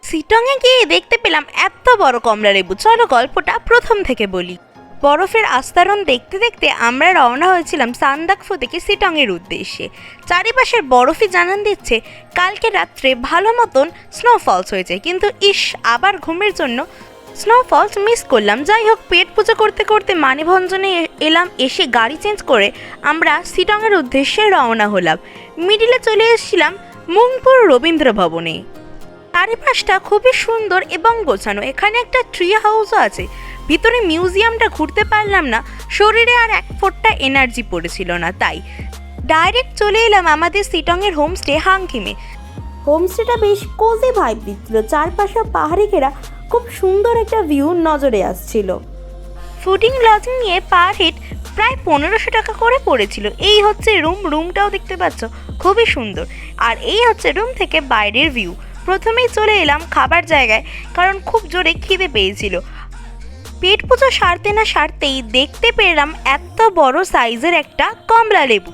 শিটংয়ে গিয়ে দেখতে পেলাম এত বড় কমলা লেবু। চলো গল্পটা প্রথম থেকে বলি। বরফের আস্তরণ দেখতে দেখতে আমরা রওনা হয়েছিলাম সান্দাকফু থেকে শিটংয়ের উদ্দেশ্যে। চারিপাশের বরফই জানান দিচ্ছে কালকে রাত্রে ভালো মতন স্নোফলস হয়েছে, কিন্তু আবার ঘুমের জন্য স্নোফলস মিস করলাম। যাই হোক, পেট পুজো করতে করতে মানিভঞ্জনে এলাম, এসে গাড়ি চেঞ্জ করে আমরা শিটংয়ের উদ্দেশ্যে রওনা হলাম। মিডিলে চলে এসেছিলাম মুংপুর রবীন্দ্র ভবনে। চারিপাশটা খুবই সুন্দর এবং গোছানো। এখানে একটা ট্রি হাউসও আছে। ভিতরে মিউজিয়ামটা ঘুরতে পারলাম না, শরীরে আর এক ফোঁটা এনার্জি পড়েছিল না, তাই ডাইরেক্ট চলে এলাম আমাদের শিটংয়ের হোমস্টে হাংকিমে। হোমস্টেটা বেশ কোজি ভাইব দিচ্ছিল, চারপাশে পাহাড়ি ঘেরা, খুব সুন্দর একটা ভিউ নজরে আসছিল। ফুডিং লজিং নিয়ে পার হেড প্রায় 1500 টাকা করে পড়েছিল। এই হচ্ছে রুমটাও দেখতে পাচ্ছ খুবই সুন্দর। আর এই হচ্ছে রুম থেকে বাইরের ভিউ। প্রথমেই চলে এলাম খাবার জায়গায়, কারণ খুব জোরে খিদে পেয়েছিল। পেট পুজো সারতে না সারতেই দেখতে পেলাম এত বড় সাইজের একটা কমলা লেবু।